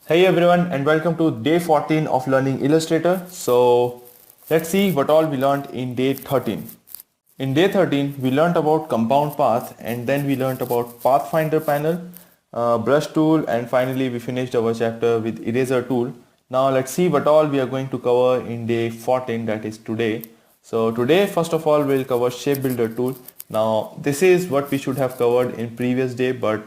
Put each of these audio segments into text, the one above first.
Hey everyone and welcome to day 14 of learning Illustrator. So let's see what all we learned in day 13. In day 13 we learned about compound path and then we learned about pathfinder panel, brush tool, and finally we finished our chapter with eraser tool. Now let's see what all we are going to cover in day 14, that is today. So today first of all we'll cover shape builder tool. Now this is what we should have covered in previous day, but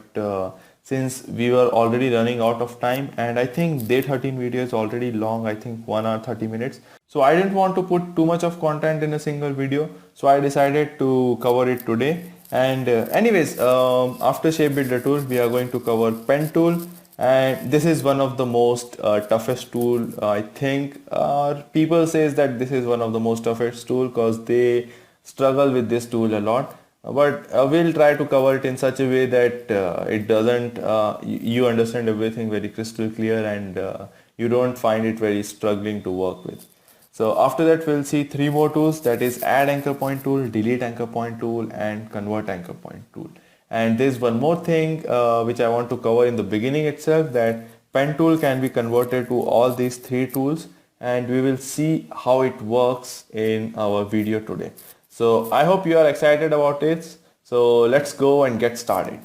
since we were already running out of time and I think day 13 video is already long, I think 1 hour 30 minutes. So I didn't want to put too much of content in a single video. So I decided to cover it today. And after shape builder tool, we are going to cover pen tool. And this is one of the most toughest tool. I think people says that this is one of the most toughest tool because they struggle with this tool a lot. But we'll try to cover it in such a way that it doesn't you understand everything very crystal clear and you don't find it very struggling to work with. So after that we'll see three more tools, that is add anchor point tool, delete anchor point tool, and convert anchor point tool. And there's one more thing which I want to cover in the beginning itself, that pen tool can be converted to all these three tools and we will see how it works in our video today. So I hope you are excited about it. So let's go and get started.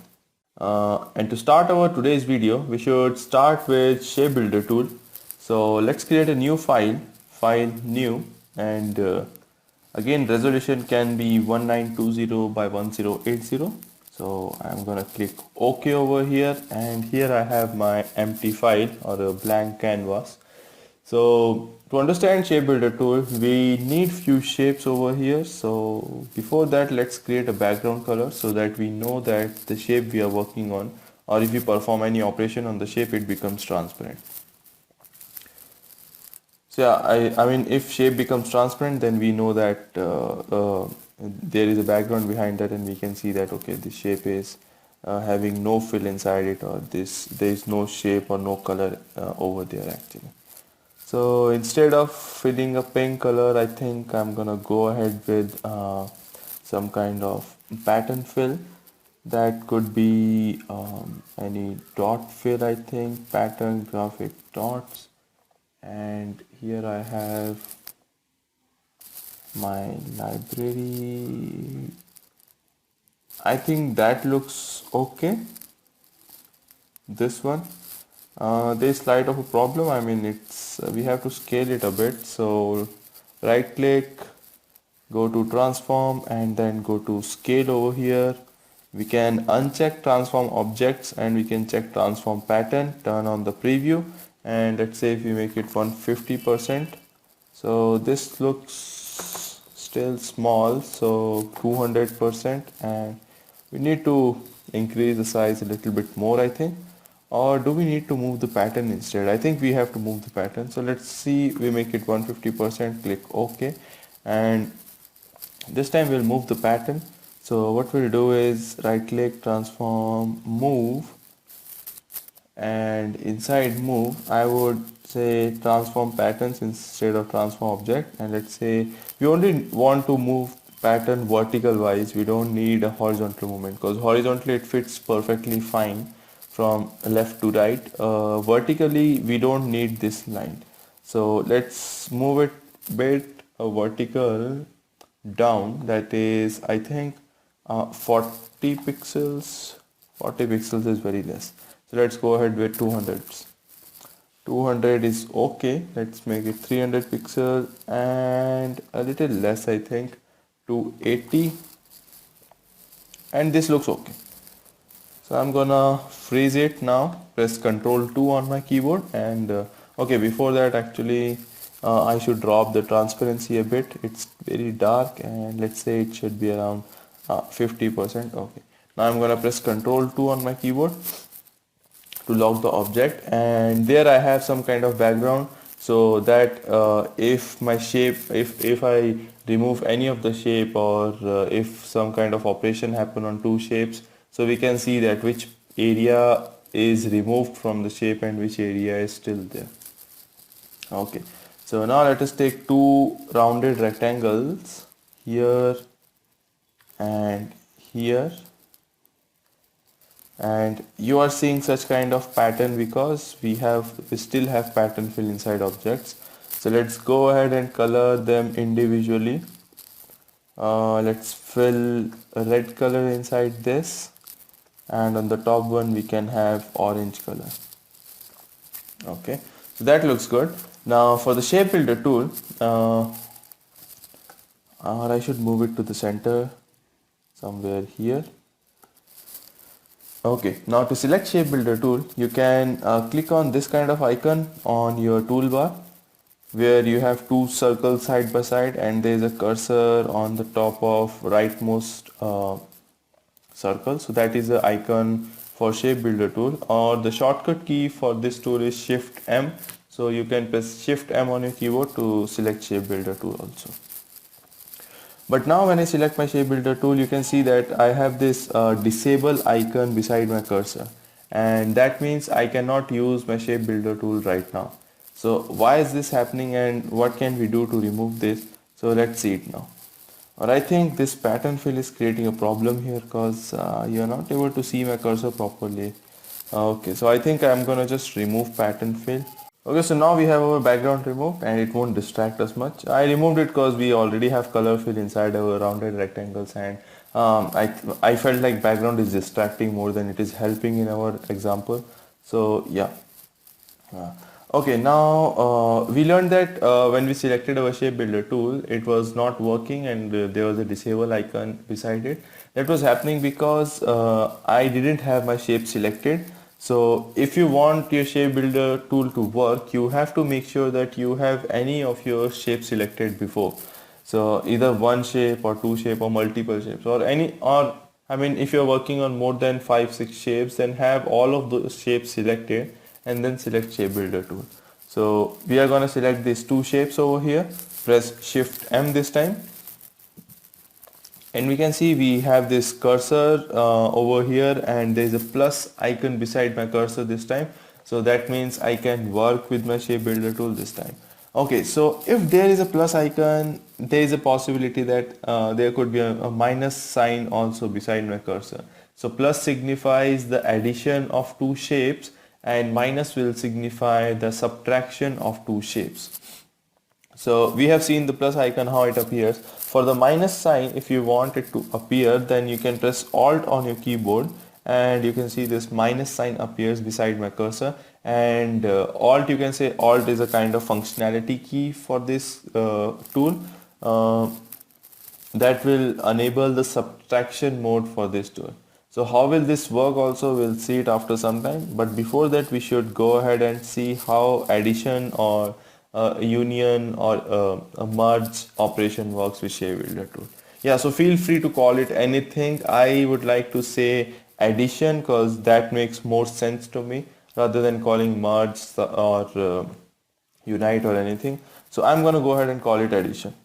And to start our today's video, we should start with shape builder tool. So let's create a new file new, and again resolution can be 1920 by 1080. So I'm gonna click OK over here, and here I have my empty file or a blank canvas. So to understand shape builder tool, we need few shapes over here. So before that, let's create a background color so that we know that the shape we are working on, or if we perform any operation on the shape, it becomes transparent. So yeah, I mean, if shape becomes transparent, then we know that there is a background behind that, and we can see that okay, this shape is having no fill inside it, or there is no shape or no color over there actually. So instead of filling a pink color, I think I'm gonna go ahead with some kind of pattern fill. That could be any dot fill, I think, pattern graphic dots. And here I have my library. I think that looks okay. This one. There's slight of a problem. I mean, it's we have to scale it a bit. So right click, go to transform, and then go to scale over here. We can uncheck transform objects and we can check transform pattern, turn on the preview, and let's say if we make it 150%. So this looks still small, so 200%, and we need to increase the size a little bit more, I think. Or do we need to move the pattern instead? I think we have to move the pattern. So let's see, we make it 150%, click OK, and this time we'll move the pattern. So what we'll do is right click, transform, move, and inside move I would say transform patterns instead of transform object, and let's say we only want to move pattern vertical wise, we don't need a horizontal movement because horizontally it fits perfectly fine from left to right. Vertically we don't need this line, so let's move it bit vertical down, that is I think 40 pixels. 40 pixels is very less, so let's go ahead with 200. 200 is okay. Let's make it 300 pixels and a little less, I think 280, and this looks okay. So I'm gonna freeze it now, press Ctrl 2 on my keyboard, and okay, before that actually I should drop the transparency a bit. It's very dark, and let's say it should be around 50%. Okay, now I'm gonna press Ctrl 2 on my keyboard to lock the object, and there I have some kind of background, so that if my shape, if I remove any of the shape, or if some kind of operation happen on two shapes, so we can see that which area is removed from the shape and which area is still there. Okay, so now let us take two rounded rectangles here and here, and you are seeing such kind of pattern because we still have pattern fill inside objects. So let's go ahead and color them individually. Let's fill a red color inside this, and on the top one we can have orange color. Okay, so that looks good. Now for the shape builder tool, or I should move it to the center somewhere here. Okay, now to select shape builder tool, you can click on this kind of icon on your toolbar, where you have two circles side by side, and there is a cursor on the top of rightmost circle. So that is the icon for shape builder tool, or the shortcut key for this tool is Shift M. So you can press Shift M on your keyboard to select shape builder tool also. But now when I select my shape builder tool, you can see that I have this disable icon beside my cursor, and that means I cannot use my shape builder tool right now. So why is this happening, and what can we do to remove this? So let's see it now. Or I think this pattern fill is creating a problem here, because you're not able to see my cursor properly. Okay, so I think I'm gonna just remove pattern fill. Okay, so now we have our background removed and it won't distract us much. I removed it because we already have color fill inside our rounded rectangles, and I felt like background is distracting more than it is helping in our example. So yeah. Okay, now we learned that when we selected our shape builder tool, it was not working, and there was a disable icon beside it. That was happening because I didn't have my shape selected. So if you want your shape builder tool to work, you have to make sure that you have any of your shapes selected before. So either one shape or two shape or multiple shapes, or any, or I mean, if you're working on more than 5-6 shapes, then have all of those shapes selected and then select shape builder tool. So we are going to select these two shapes over here, press Shift M this time, and we can see we have this cursor over here, and there is a plus icon beside my cursor this time. So that means I can work with my shape builder tool this time. Okay, so if there is a plus icon, there is a possibility that there could be a minus sign also beside my cursor. So plus signifies the addition of two shapes, and minus will signify the subtraction of two shapes. So we have seen the plus icon, how it appears. For the minus sign, if you want it to appear, then you can press Alt on your keyboard, and you can see this minus sign appears beside my cursor. And Alt, you can say Alt is a kind of functionality key for this tool that will enable the subtraction mode for this tool. So how will this work also, we'll see it after some time, but before that we should go ahead and see how addition or union or a merge operation works with shape builder tool. Yeah, so feel free to call it anything. I would like to say addition because that makes more sense to me rather than calling merge or unite or anything. So I'm going to go ahead and call it addition.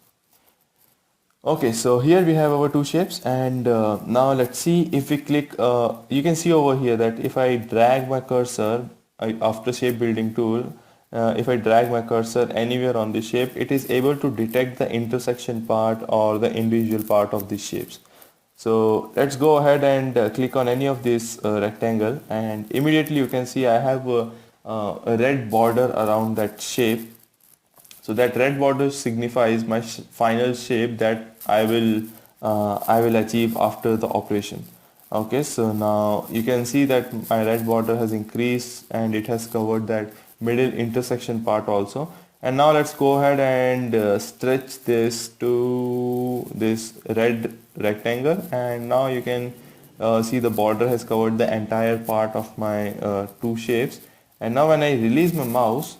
Okay, so here we have our two shapes, and now let's see if we click, you can see over here that if I drag my cursor after shape building tool, if I drag my cursor anywhere on the shape, it is able to detect the intersection part or the individual part of these shapes. So let's go ahead and click on any of this rectangle, and immediately you can see I have a red border around that shape. So that red border signifies my final shape that I will achieve after the operation. Okay, so now you can see that my red border has increased and it has covered that middle intersection part also. And now let's go ahead and stretch this to this red rectangle, and now you can see the border has covered the entire part of my two shapes. And now when I release my mouse,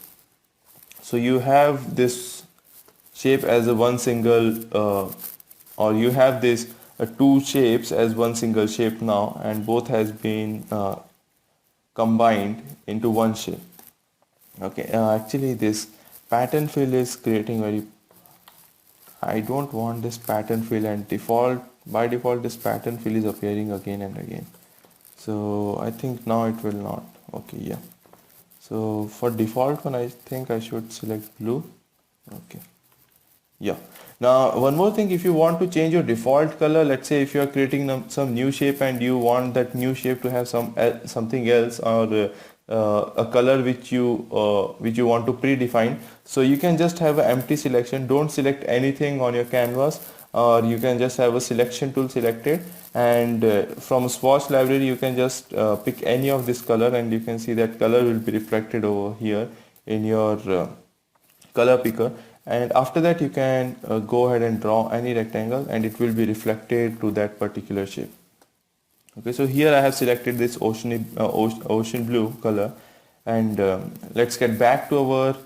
so you have this shape as a one single or you have this two shapes as one single shape now, and both has been combined into one shape. Okay, actually this pattern fill is creating very, I don't want this pattern fill, and by default this pattern fill is appearing again and again. So I think now it will not. Okay, yeah. So for default one, I think I should select blue. Okay. Yeah. Now, one more thing, if you want to change your default color, let's say if you are creating some new shape and you want that new shape to have something else, or a color which you want to predefine, so you can just have an empty selection. Don't select anything on your canvas, or you can just have a selection tool selected, and from swatch library you can just pick any of this color, and you can see that color will be reflected over here in your color picker. And after that you can go ahead and draw any rectangle, and it will be reflected to that particular shape. Okay, so here I have selected this ocean blue color, and let's get back to our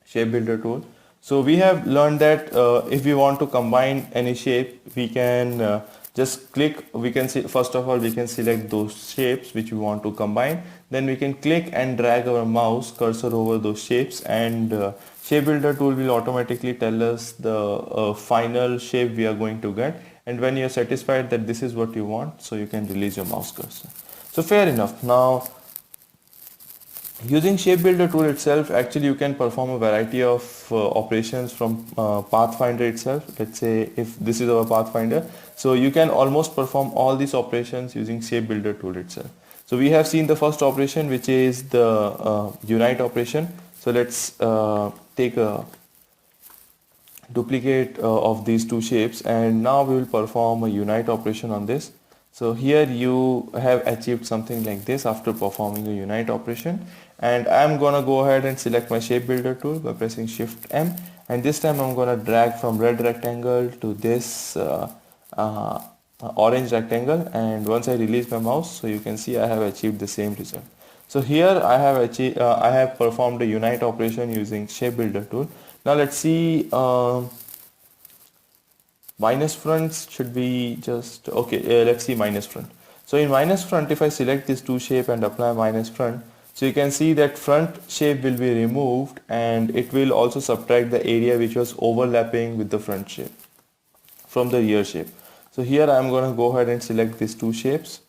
shape builder tool. So we have learned that if we want to combine any shape, we can just click. We can see, first of all, we can select those shapes which we want to combine. Then we can click and drag our mouse cursor over those shapes, and shape builder tool will automatically tell us the final shape we are going to get. And when you are satisfied that this is what you want, so you can release your mouse cursor. So fair enough. Now, using Shape Builder tool itself, actually you can perform a variety of operations from Pathfinder itself. Let's say if this is our Pathfinder, so you can almost perform all these operations using Shape Builder tool itself. So we have seen the first operation, which is the unite operation. So let's take a duplicate of these two shapes, and now we will perform a unite operation on this. So here you have achieved something like this after performing a unite operation, and I'm gonna go ahead and select my shape builder tool by pressing Shift M, and this time I'm gonna drag from red rectangle to this orange rectangle, and once I release my mouse, so you can see I have achieved the same result. So here I have performed a unite operation using shape builder tool. Now let's see, minus fronts should be just okay. Let's see minus front. So in minus front, if I select this two shape and apply minus front, so you can see that front shape will be removed, and it will also subtract the area which was overlapping with the front shape from the rear shape. So here I'm going to go ahead and select these two shapes.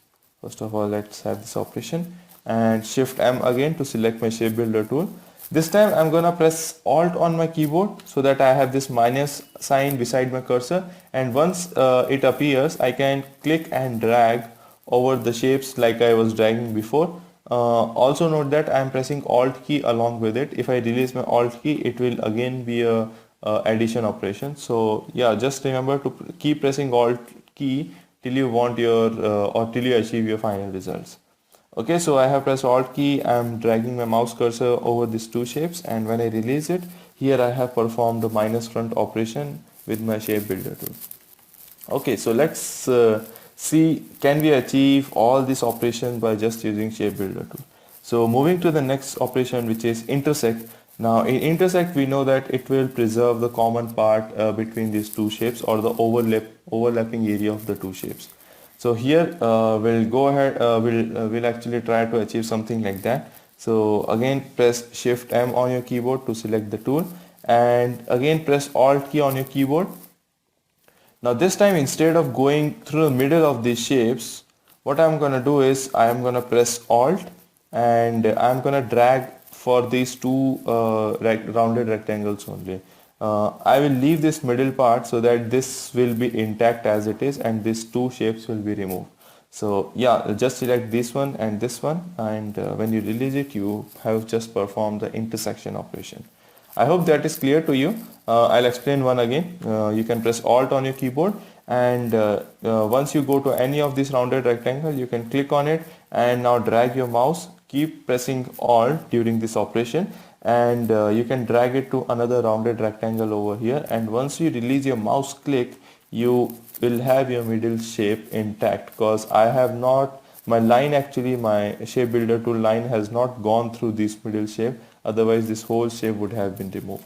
First of all, let's have this operation, and Shift M again to select my shape builder tool. This time I'm gonna press Alt on my keyboard so that I have this minus sign beside my cursor, and once it appears, I can click and drag over the shapes like I was dragging before. Also note that I am pressing Alt key along with it. If I release my Alt key, it will again be a addition operation. So yeah, just remember to keep pressing Alt key till you want your or till you achieve your final results. Okay, so I have pressed Alt key, I am dragging my mouse cursor over these two shapes, and when I release it, here I have performed the minus front operation with my shape builder tool. Okay, so let's see, can we achieve all these operations by just using shape builder tool. So moving to the next operation, which is intersect. Now in intersect, we know that it will preserve the common part between these two shapes, or the overlapping area of the two shapes. So here we'll go ahead, we'll actually try to achieve something like that. So again, press Shift M on your keyboard to select the tool, and again press Alt key on your keyboard. Now this time, instead of going through the middle of these shapes, what I'm gonna do is I'm gonna press Alt, and I'm gonna drag for these two rounded rectangles only. I will leave this middle part so that this will be intact as it is, and these two shapes will be removed. So yeah, just select this one and this one, and when you release it, you have just performed the intersection operation. I hope that is clear to you. I'll explain one again. You can press Alt on your keyboard, and once you go to any of these rounded rectangle, you can click on it, and now drag your mouse. Keep pressing Alt during this operation, and you can drag it to another rounded rectangle over here, and once you release your mouse click, you will have your middle shape intact, because I have not, my line actually, my shape builder tool line has not gone through this middle shape, otherwise this whole shape would have been removed.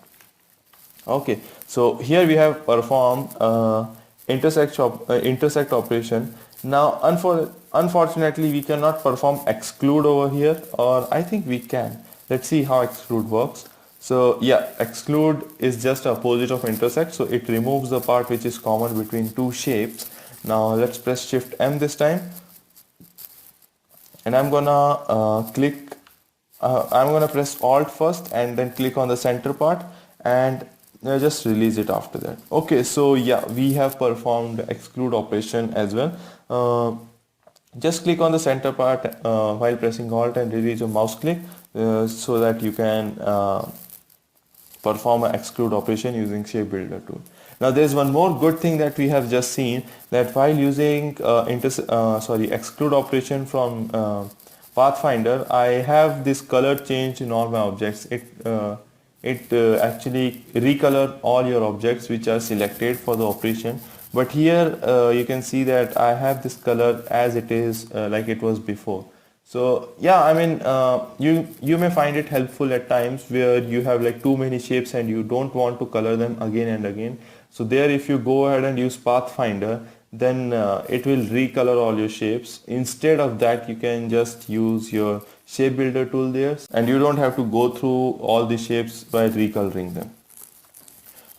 Okay, so here we have performed intersect operation. Now unfortunately we cannot perform exclude over here, or I think we can. Let's see how exclude works. So yeah, exclude is just opposite of intersect, so it removes the part which is common between two shapes. Now let's press Shift M this time, and I'm gonna I'm gonna press Alt first and then click on the center part, and just release it after that. Okay, so yeah, we have performed exclude operation as well. Just click on the center part while pressing Alt and release your mouse click so that you can perform an exclude operation using shape builder tool. Now there's one more good thing that we have just seen, that while using exclude operation from Pathfinder, I have this color change in all my objects. It actually recolor all your objects which are selected for the operation. But here you can see that I have this color as it is, like it was before. So yeah, I mean, you may find it helpful at times where you have like too many shapes and you don't want to color them again and again. So there, if you go ahead and use Pathfinder, then it will recolor all your shapes. Instead of that, you can just use your shape builder tool there, and you don't have to go through all the shapes by recoloring them.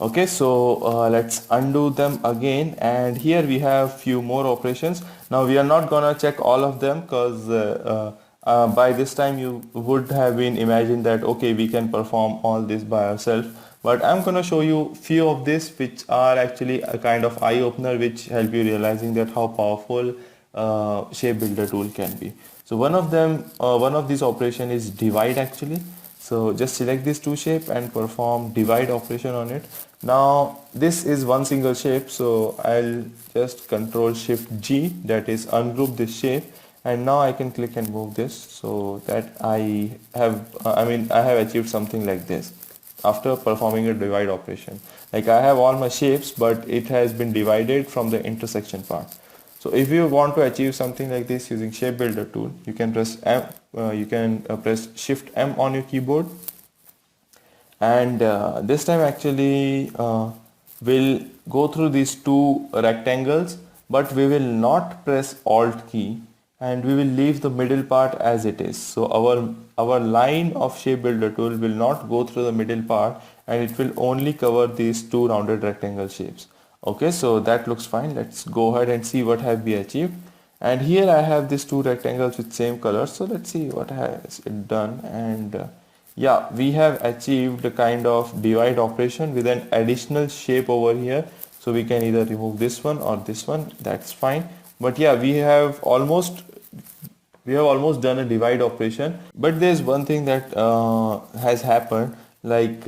Okay, so let's undo them again, and here we have few more operations. Now we are not gonna check all of them because by this time you would have been imagined that okay, we can perform all this by ourselves, but I'm gonna show you few of this which are actually a kind of eye opener which help you realizing that how powerful shape builder tool can be. So one of these operation is divide actually. So just select this two shape and perform divide operation on it. Now this is one single shape, so I'll just Control Shift G, that is ungroup this shape, and now I can click and move this so that I have achieved something like this after performing a divide operation. Like I have all my shapes, but it has been divided from the intersection part. So if you want to achieve something like this using shape builder tool, you can press press Shift M on your keyboard, and this time actually we'll go through these two rectangles, but we will not press Alt key, and we will leave the middle part as it is. So our line of shape builder tool will not go through the middle part, and it will only cover these two rounded rectangle shapes. Okay, so that looks fine. Let's go ahead and see what have we achieved. And here I have these two rectangles with same color. So let's see what has it done. And yeah, we have achieved a kind of divide operation with an additional shape over here. So we can either remove this one or this one. That's fine. But yeah, we have almost done a divide operation. But there's one thing that has happened. Like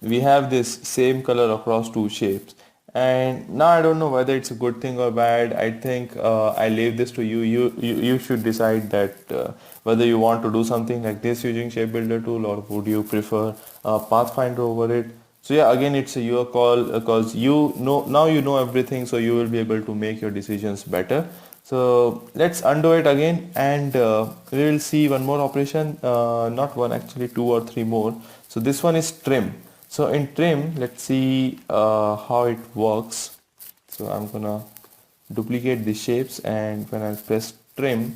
we have this same color across two shapes. And now I don't know whether it's a good thing or bad. I think I leave this to you. You should decide that whether you want to do something like this using shape builder tool, or would you prefer Pathfinder over it. So yeah, again it's your call, because now you know everything, so you will be able to make your decisions better. So let's undo it again, and we will see one more operation, not one, actually two or three more. So this one is trim. So in trim, let's see how it works. So I'm gonna duplicate the shapes, and when I press trim,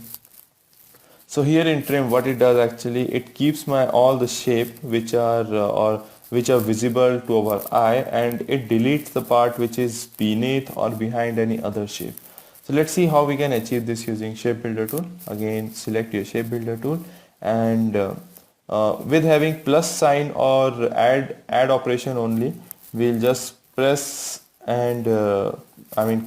so here in trim, what it does actually, it keeps all the shape which are visible to our eye, and it deletes the part which is beneath or behind any other shape. So let's see how we can achieve this using shape builder tool. Again, select your shape builder tool, and with having plus sign or add operation only, we'll just press and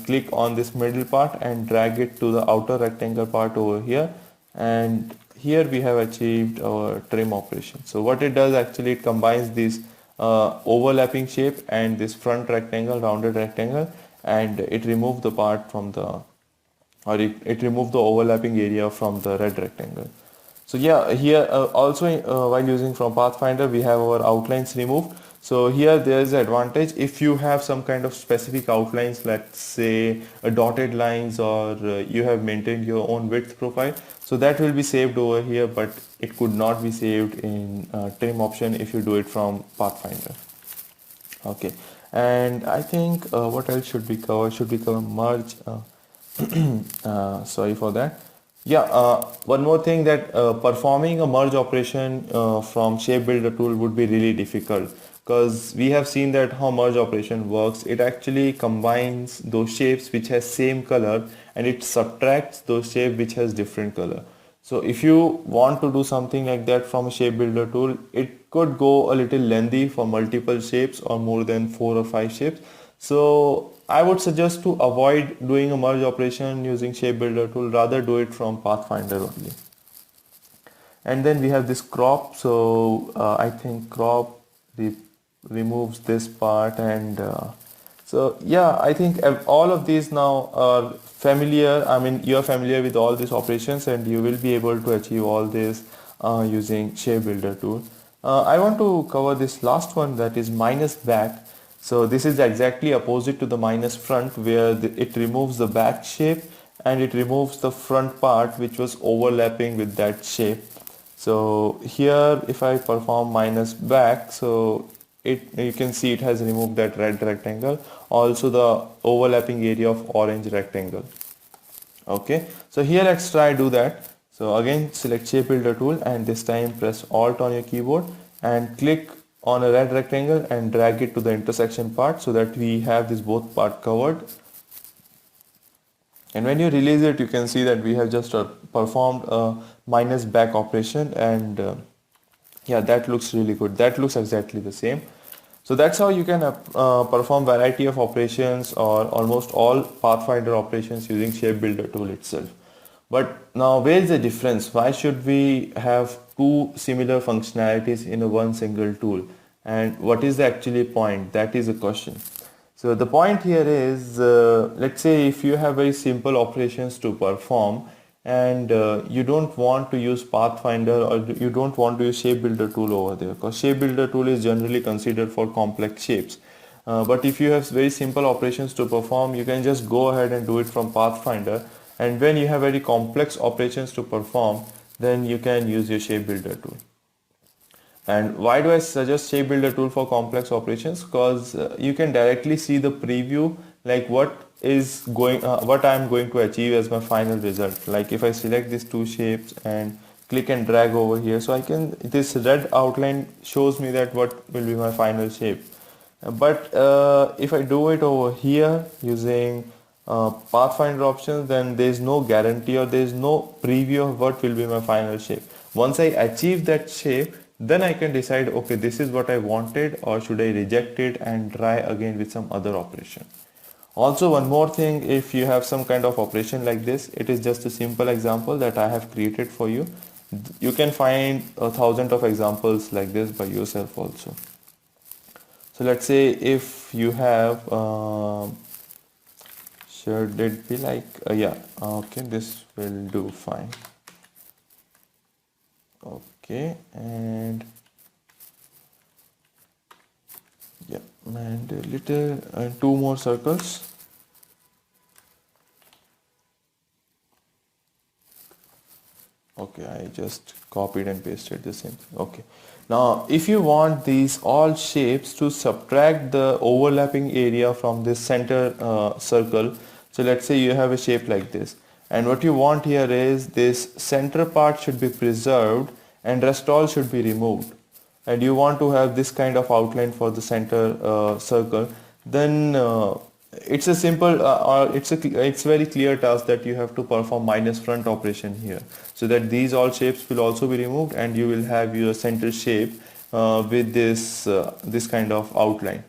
click on this middle part and drag it to the outer rectangle part over here, and here we have achieved our trim operation. So what it does actually, it combines this overlapping shape and this front rectangle, rounded rectangle, and it removes the part from it removes the overlapping area from the red rectangle. So yeah, here also while using from Pathfinder, we have our outlines removed. So here there is an advantage if you have some kind of specific outlines, let's say dotted lines, or you have maintained your own width profile. So that will be saved over here, but it could not be saved in trim option if you do it from Pathfinder. Okay, and I think what else should we cover? Should we cover merge? Sorry for that. Yeah, one more thing, that performing a merge operation from shape builder tool would be really difficult, because we have seen that how merge operation works. It actually combines those shapes which has same color, and it subtracts those shape which has different color. So if you want to do something like that from a shape builder tool, it could go a little lengthy for multiple shapes or more than 4 or 5 shapes. So I would suggest to avoid doing a merge operation using shape builder tool, rather do it from Pathfinder only. And then we have this crop. So I think crop removes this part, and so yeah, I think all of these now are familiar. I mean, you're familiar with all these operations, and you will be able to achieve all this using shape builder tool. I want to cover this last one, that is minus back. So this is exactly opposite to the minus front, where it removes the back shape and it removes the front part which was overlapping with that shape. So here if I perform minus back, so you can see it has removed that red rectangle, also the overlapping area of orange rectangle. Okay, so here let's try do that. So again select shape builder tool, and this time press Alt on your keyboard and click on a red rectangle and drag it to the intersection part, so that we have this both part covered. And when you release it, you can see that we have just performed a minus back operation, and yeah, that looks really good. That looks exactly the same. So that's how you can perform variety of operations or almost all Pathfinder operations using shape builder tool itself. But now where is the difference? Why should we have two similar functionalities in a one single tool? And what is the actually point? That is a question. So the point here is, let's say if you have very simple operations to perform, and you don't want to use Pathfinder, or you don't want to use shape builder tool over there, because shape builder tool is generally considered for complex shapes. But if you have very simple operations to perform, you can just go ahead and do it from Pathfinder. And when you have very complex operations to perform, then you can use your shape builder tool. And why do I suggest shape builder tool for complex operations? Because you can directly see the preview, like what I am going to achieve as my final result. Like if I select these two shapes and click and drag over here, so this red outline shows me that what will be my final shape. But if I do it over here using Pathfinder options, then there is no guarantee or there is no preview of what will be my final shape. Once I achieve that shape, then I can decide, okay, this is what I wanted, or should I reject it and try again with some other operation. Also, one more thing, if you have some kind of operation like this, it is just a simple example that I have created for you. You can find 1,000 of examples like this by yourself also. So let's say if you have, should it be like, yeah, okay, this will do fine. Okay, and yeah, and a little, and two more circles. Okay, I just copied and pasted the same thing. Okay, now if you want these all shapes to subtract the overlapping area from this center circle, so let's say you have a shape like this, and what you want here is this center part should be preserved and rest all should be removed, and you want to have this kind of outline for the center circle, then it's a simple or it's very clear task that you have to perform minus front operation here, so that these all shapes will also be removed and you will have your center shape with this kind of outline.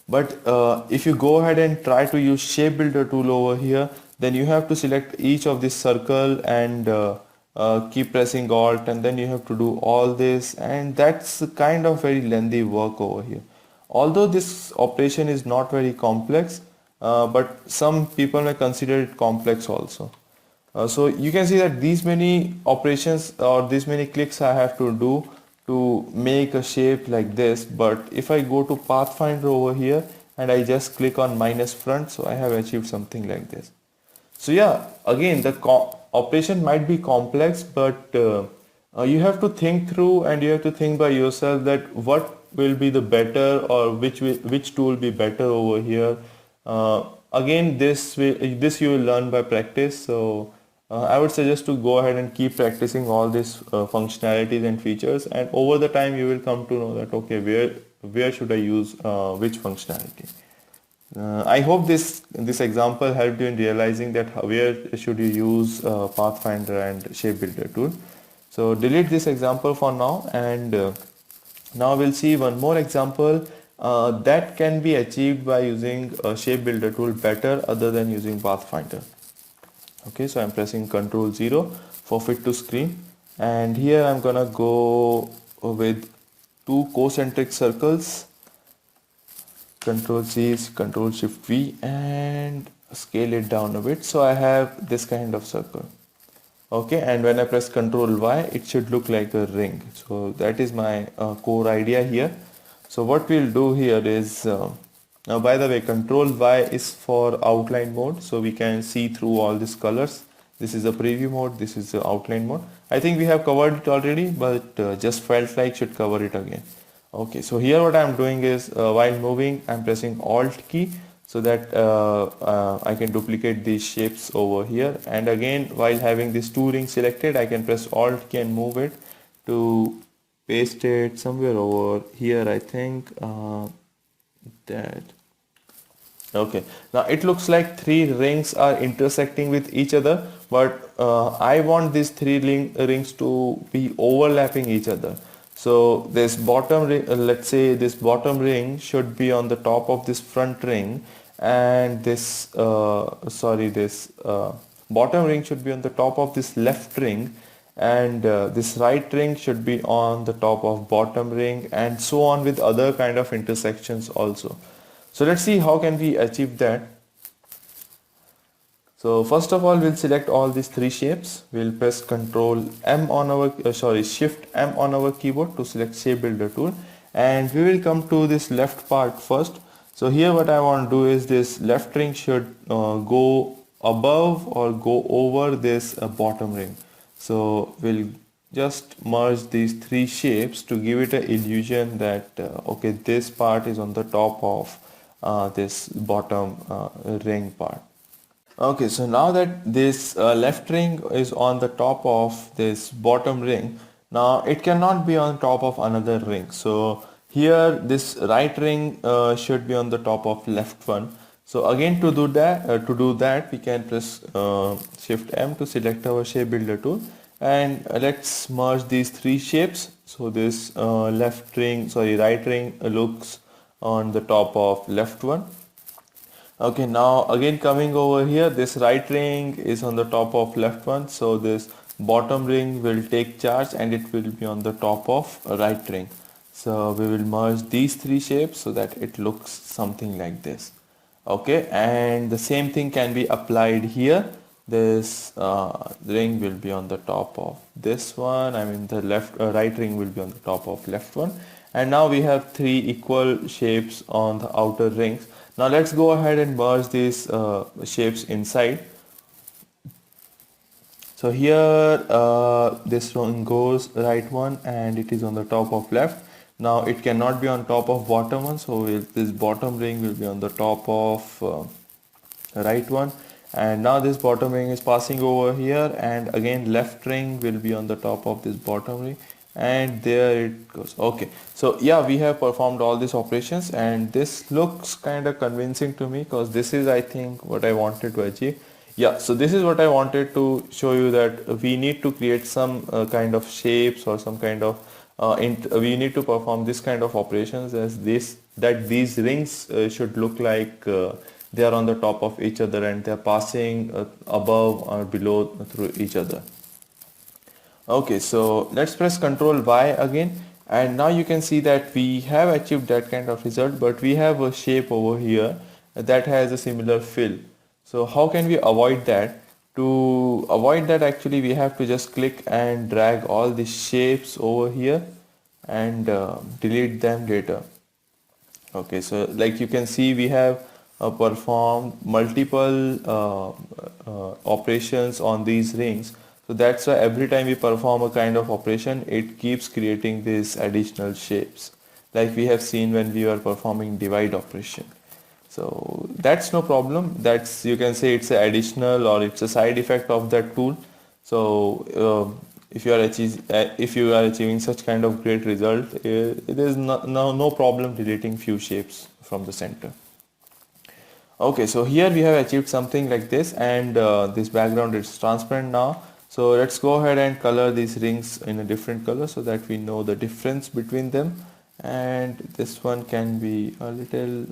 But if you go ahead and try to use shape builder tool over here, then you have to select each of this circle and keep pressing Alt, and then you have to do all this, and that's kind of very lengthy work over here. Although this operation is not very complex, but some people may consider it complex also. So you can see that these many operations or these many clicks I have to do to make a shape like this. But if I go to Pathfinder over here and I just click on minus front, so I have achieved something like this. So yeah, again the operation might be complex, but you have to think through and you have to think by yourself that what will be the better, or which tool will be better over here. Again, this you will learn by practice. So I would suggest to go ahead and keep practicing all these functionalities and features, and over the time you will come to know that okay, where should I use which functionality. I hope this example helped you in realizing that where should you use Pathfinder and Shape Builder tool. So delete this example for now, and now we'll see one more example that can be achieved by using a Shape Builder tool better other than using Pathfinder. Okay, so I'm pressing Ctrl 0 for fit to screen, and here I'm gonna go with two concentric circles. Ctrl C, Ctrl Shift V, and scale it down a bit. So I have this kind of circle. Okay, and when I press Ctrl Y, it should look like a ring. So that is my core idea here. So what we'll do here is, now by the way, Ctrl Y is for outline mode, so we can see through all these colors. This is the preview mode, this is the outline mode. I think we have covered it already, but just felt like should cover it again. Okay, so here what I'm doing is, while moving, I'm pressing Alt key so that I can duplicate these shapes over here, and again while having these two rings selected, I can press Alt key and move it to paste it somewhere over here. I think that. Okay, now it looks like three rings are intersecting with each other, but I want these three rings to be overlapping each other. So this bottom ring, let's say this bottom ring should be on the top of this front ring, and this bottom ring should be on the top of this left ring, and this right ring should be on the top of bottom ring, and so on with other kind of intersections also. So let's see how can we achieve that. So first of all, we'll select all these three shapes. We'll press Ctrl M on our Shift M on our keyboard to select Shape Builder tool, and we will come to this left part first. So here what I want to do is this left ring should go above or go over this bottom ring. So we'll just merge these three shapes to give it an illusion that okay, this part is on the top of this bottom ring part. Okay, so now that this left ring is on the top of this bottom ring, now it cannot be on top of another ring. So here this right ring should be on the top of left one. So again to do that we can press Shift M to select our Shape Builder tool, and let's merge these three shapes. So this right ring looks on the top of left one. Okay, now again coming over here, this right ring is on the top of left one, so this bottom ring will take charge and it will be on the top of right ring. So we will merge these three shapes so that it looks something like this. Okay, and the same thing can be applied here. This ring will be on the top of this one. I mean the right ring will be on the top of left one. And now we have three equal shapes on the outer rings. Now let's go ahead and merge these shapes inside. So here this one goes right one and it is on the top of left. Now it cannot be on top of bottom one, so this bottom ring will be on the top of right one. And now this bottom ring is passing over here, and again left ring will be on the top of this bottom ring, and there it goes. Okay, so yeah, we have performed all these operations and this looks kind of convincing to me, because this is, I think, what I wanted to achieve. Yeah, so this is what I wanted to show you, that we need to create some kind of shapes or some kind of we need to perform this kind of operations as these rings should look like they are on the top of each other and they are passing above or below through each other. Okay, so let's press Ctrl Y again, and now you can see that we have achieved that kind of result, but we have a shape over here that has a similar fill. So how can we avoid that? To avoid that, actually we have to just click and drag all these shapes over here and delete them later. Okay, so like you can see, we have performed multiple operations on these rings. So that's why every time we perform a kind of operation, it keeps creating these additional shapes, like we have seen when we were performing divide operation. So that's no problem. That's, you can say, it's an additional or it's a side effect of that tool. So if you are achieving such kind of great result, it is no problem deleting few shapes from the center. Okay, so here we have achieved something like this, and this background is transparent now. So let's go ahead and color these rings in a different color so that we know the difference between them. And this one can be a little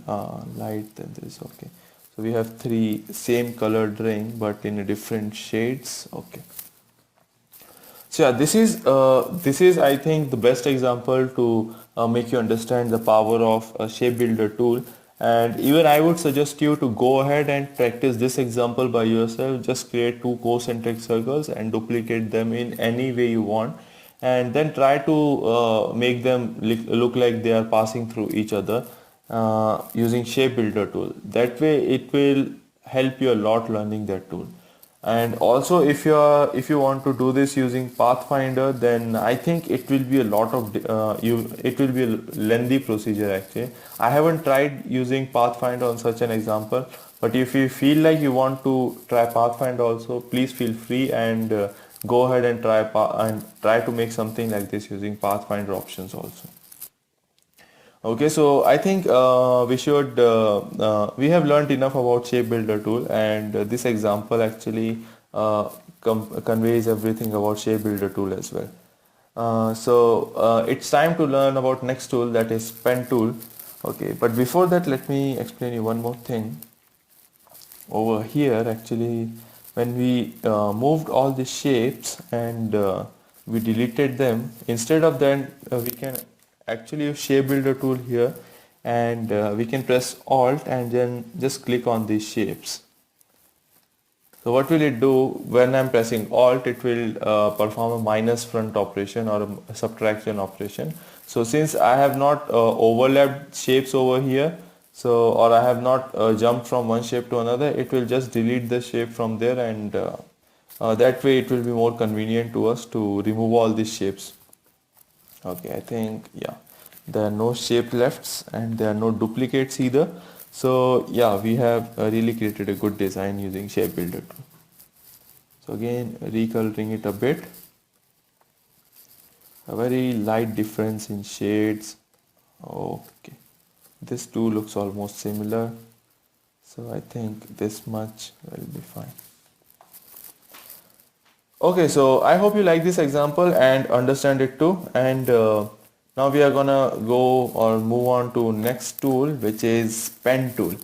light than this. Okay, so we have three same colored ring but in a different shades. Okay. So yeah, this is I think the best example to make you understand the power of a shape builder tool. And even I would suggest you to go ahead and practice this example by yourself. Just create two concentric circles and duplicate them in any way you want, and then try to make them look like they are passing through each other using shape builder tool. That way it will help you a lot learning that tool. And also if you want to do this using Pathfinder, then I think it will be a lot of it will be a lengthy procedure actually. I haven't tried using Pathfinder on such an example, but if you feel like you want to try Pathfinder also, please feel free and go ahead and try to make something like this using Pathfinder options also. Okay, so I think we have learned enough about shape builder tool, and this example actually conveys everything about shape builder tool as well. It's time to learn about next tool, that is pen tool. Okay, but before that let me explain you one more thing. Over here actually, when we moved all the shapes and we deleted them, instead of that we can actually use shape builder tool here, and we can press alt and then just click on these shapes. So what will it do? When I'm pressing alt, it will perform a minus front operation or a subtraction operation. So since I have not overlapped shapes over here, so or I have not jumped from one shape to another, it will just delete the shape from there, and that way it will be more convenient to us to remove all these shapes. Okay, I think yeah, there are no shape lefts and there are no duplicates either. So yeah, we have really created a good design using shape builder tool. So again, recoloring it a bit, a very light difference in shades. Okay, this too looks almost similar, so I think this much will be fine. Okay, so I hope you like this example and understand it too. And now we are gonna go or move on to next tool, which is pen tool.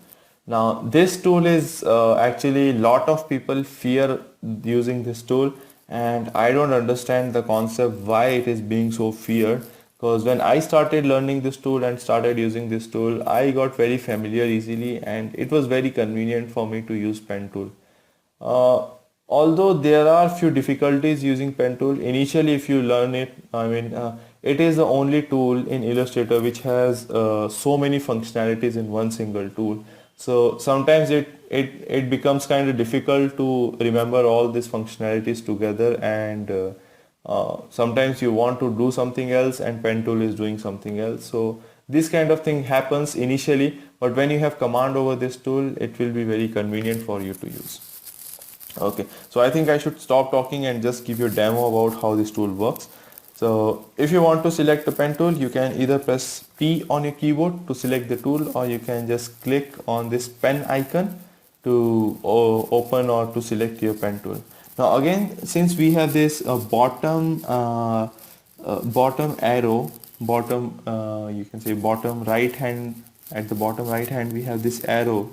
Now this tool is actually lot of people fear using this tool, and I don't understand the concept why it is being so feared. Because when I started learning this tool and started using this tool, I got very familiar easily, and it was very convenient for me to use pen tool. Uh, Although there are few difficulties using pen tool initially, if you learn it, it is the only tool in Illustrator which has so many functionalities in one single tool. So sometimes it becomes kind of difficult to remember all these functionalities together, and sometimes you want to do something else and pen tool is doing something else. So this kind of thing happens initially, but when you have command over this tool, it will be very convenient for you to use. Okay, so I think I should stop talking and just give you a demo about how this tool works. So if you want to select the pen tool, you can either press P on your keyboard to select the tool, or you can just click on this pen icon to open or to select your pen tool. Now again, since we have this bottom arrow, you can say bottom right hand, at the bottom right hand we have this arrow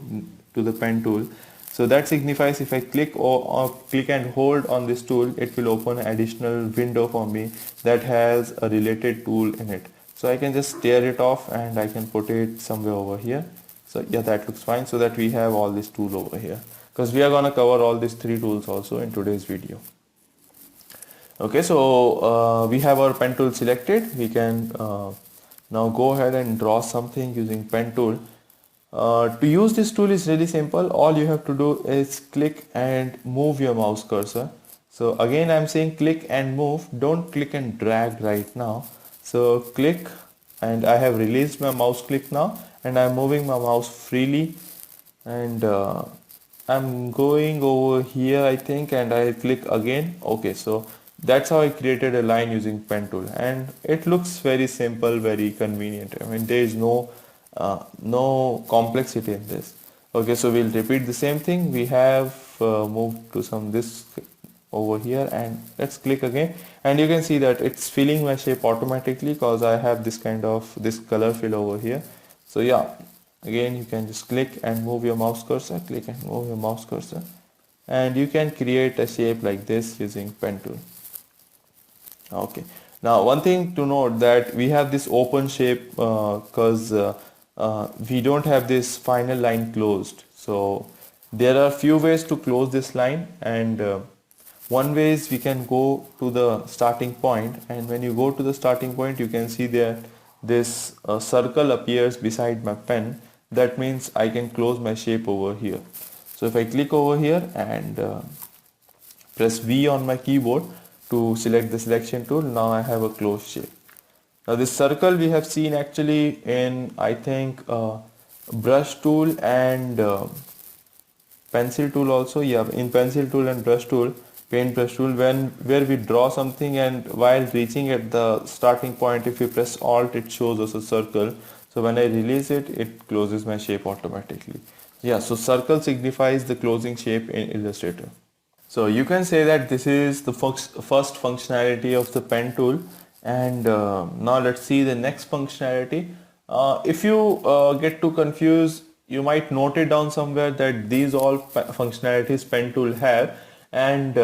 to the pen tool. So that signifies if I click or click and hold on this tool, it will open an additional window for me that has a related tool in it. So I can just tear it off and I can put it somewhere over here. So yeah, that looks fine, so that we have all this tool over here, because we are going to cover all these three tools also in today's video. Okay, so we have our pen tool selected. We can now go ahead and draw something using pen tool. To use this tool is really simple. All you have to do is click and move your mouse cursor. So again I'm saying click and move, don't click and drag right now. So click, and I have released my mouse click now, and I'm moving my mouse freely, and I'm going over here I think, and I click again. Okay, so that's how I created a line using pen tool, and it looks very simple, very convenient. I mean, there is no complexity in this. Okay, so we'll repeat the same thing. We have moved to some this over here, and let's click again, and you can see that it's filling my shape automatically because I have this kind of this color fill over here. So yeah, again you can just click and move your mouse cursor, click and move your mouse cursor, and you can create a shape like this using pen tool. Okay, now one thing to note that we have this open shape because we don't have this final line closed. So there are few ways to close this line, and one way is we can go to the starting point, and when you go to the starting point you can see that this circle appears beside my pen. That means I can close my shape over here. So if I click over here and press V on my keyboard to select the selection tool, now I have a closed shape. Now this circle we have seen actually in, I think, brush tool and pencil tool also. Yeah, in pencil tool and brush tool, paintbrush tool, where we draw something, and while reaching at the starting point, if we press Alt, it shows us a circle. So when I release it, it closes my shape automatically. Yeah, so circle signifies the closing shape in Illustrator. So you can say that this is the first functionality of the pen tool, and now let's see the next functionality. If you get too confused, you might note it down somewhere that these all functionalities pen tool have, and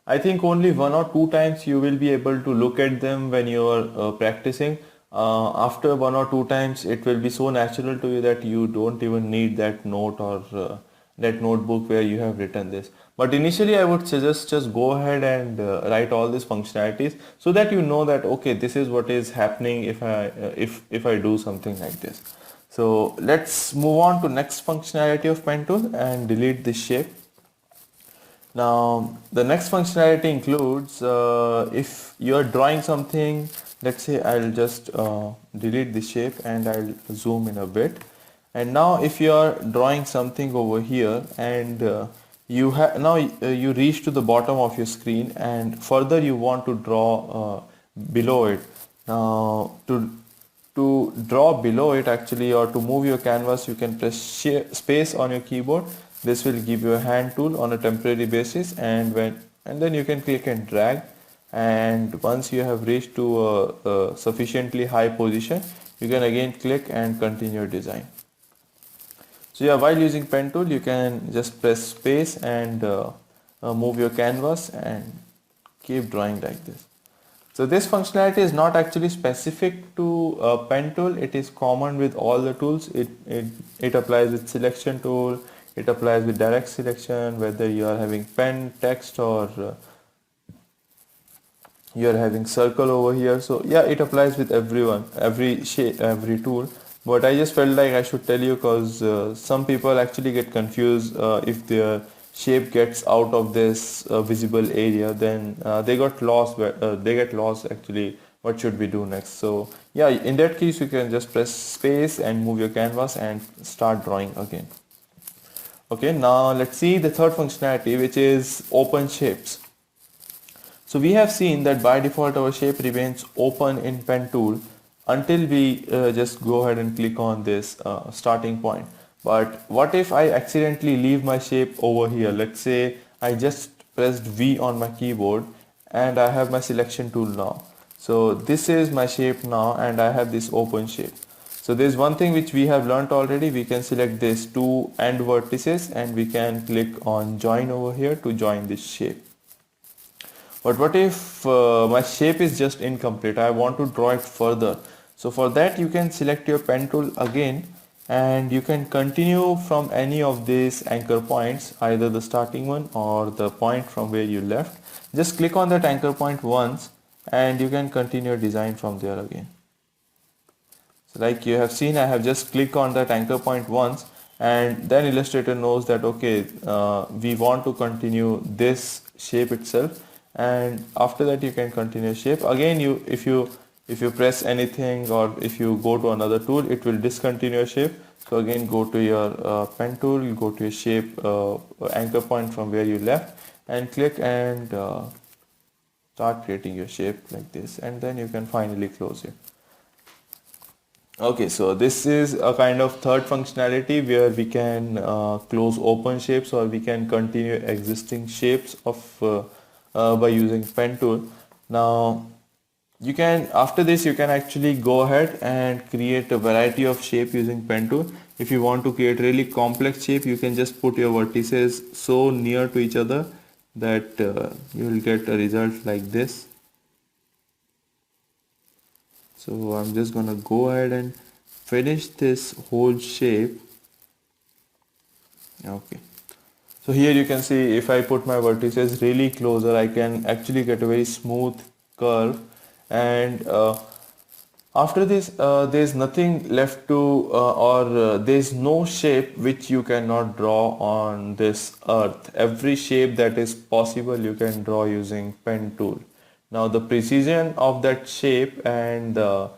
I think only one or two times you will be able to look at them when you are practicing. After one or two times, it will be so natural to you that you don't even need that note or that notebook where you have written this. But initially I would suggest just go ahead and write all these functionalities so that you know that okay, this is what is happening if I do something like this. So let's move on to next functionality of pen tool and delete this shape. Now the next functionality includes if you are drawing something, let's say I'll just delete the shape and I'll zoom in a bit. And now if you are drawing something over here, and you have now you reach to the bottom of your screen, and further you want to draw below it. Now to draw below it actually, or to move your canvas, you can press space on your keyboard. This will give you a hand tool on a temporary basis, and then you can click and drag, and once you have reached to a sufficiently high position, you can again click and continue your design. So yeah, while using pen tool, you can just press space and move your canvas and keep drawing like this. So this functionality is not actually specific to pen tool. It is common with all the tools. It applies with selection tool. It applies with direct selection, whether you are having pen, text, or you are having circle over here. So yeah, it applies with everyone, every shape, every tool. But I just felt like I should tell you because some people actually get confused if their shape gets out of this visible area, then they got lost. They get lost actually. What should we do next? So yeah, in that case, you can just press space and move your canvas and start drawing again. Okay, now let's see the third functionality, which is open shapes. So we have seen that by default our shape remains open in pen tool until we just go ahead and click on this starting point. But what if I accidentally leave my shape over here? Let's say I just pressed V on my keyboard and I have my selection tool now. So this is my shape now, and I have this open shape. So there's one thing which we have learnt already. We can select these two end vertices and we can click on join over here to join this shape. But what if my shape is just incomplete? I want to draw it further. So for that you can select your pen tool again, and you can continue from any of these anchor points, either the starting one or the point from where you left. Just click on that anchor point once and you can continue your design from there again. So like you have seen, I have just clicked on that anchor point once, and then Illustrator knows that okay, we want to continue this shape itself, and after that you can continue shape again. If you press anything or if you go to another tool, it will discontinue your shape. So again, go to your pen tool, you go to your shape anchor point from where you left, and click and start creating your shape like this, and then you can finally close it. Okay, so this is a kind of third functionality where we can close open shapes, or we can continue existing shapes of by using pen tool. Now you can, after this you can actually go ahead and create a variety of shape using pen tool. If you want to create really complex shape, you can just put your vertices so near to each other that you will get a result like this. So I'm just gonna go ahead and finish this whole shape. Okay, so here you can see if I put my vertices really closer, I can actually get a very smooth curve. And after this, there's nothing left to, or there's no shape which you cannot draw on this earth. Every shape that is possible you can draw using pen tool. Now the precision of that shape and the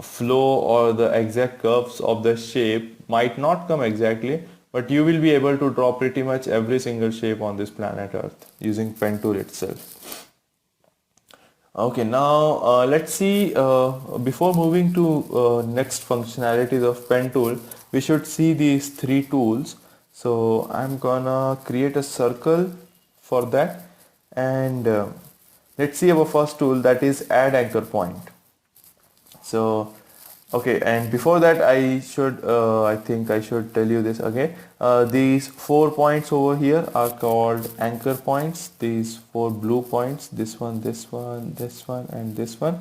flow or the exact curves of the shape might not come exactly, but you will be able to draw pretty much every single shape on this planet Earth using pen tool itself. Okay, now let's see, before moving to next functionalities of pen tool, we should see these three tools. So I'm gonna create a circle for that, and let's see our first tool, that is add anchor point. So okay, and before that I think I should tell you this again. These 4 points over here are called anchor points. These 4 blue points, this one, this one, this one, and this one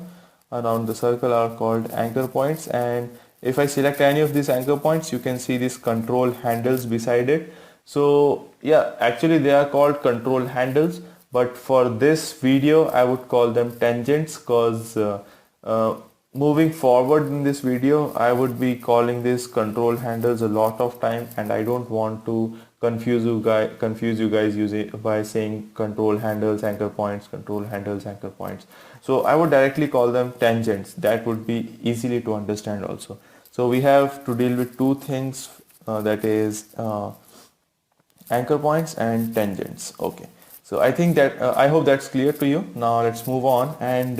around the circle are called anchor points. And if I select any of these anchor points, you can see these control handles beside it. So yeah, actually they are called control handles, but for this video I would call them tangents, because uh, moving forward in this video I would be calling these control handles a lot of time, and I don't want to confuse you guys using by saying control handles anchor points, control handles anchor points. So I would directly call them tangents. That would be easily to understand also. So we have to deal with two things, that is anchor points and tangents. Okay, so I think that I hope that's clear to you. Now let's move on and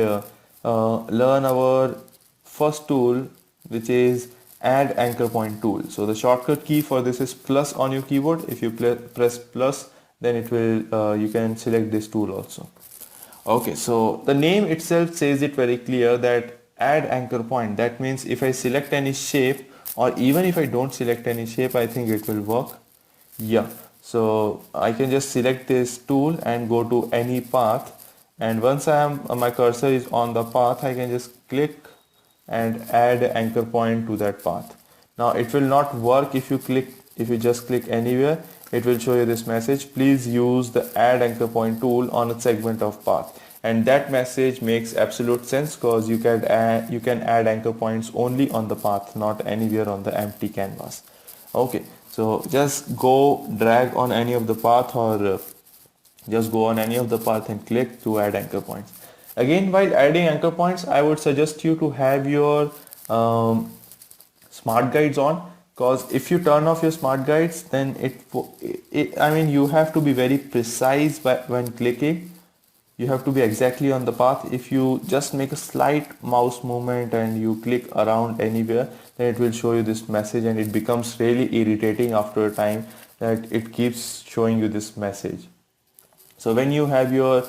learn our first tool, which is add anchor point tool. So the shortcut key for this is plus on your keyboard. If you press plus, then it will you can select this tool also. Okay, so the name itself says it very clear that add anchor point. That means if I select any shape, or even if I don't select any shape, I think it will work. Yeah, so I can just select this tool and go to any path, and once my cursor is on the path, I can just click and add anchor point to that path. Now it will not work if you just click anywhere. It will show you this message, please use the add anchor point tool on a segment of path. And that message makes absolute sense, because you can add anchor points only on the path, not anywhere on the empty canvas. Okay, so just go drag on any of the path, or just go on any of the path and click to add anchor points. Again, while adding anchor points, I would suggest you to have your smart guides on, because if you turn off your smart guides, then I mean, you have to be very precise when clicking. You have to be exactly on the path. If you just make a slight mouse movement and you click around anywhere, then it will show you this message, and it becomes really irritating after a time that it keeps showing you this message. So when you have your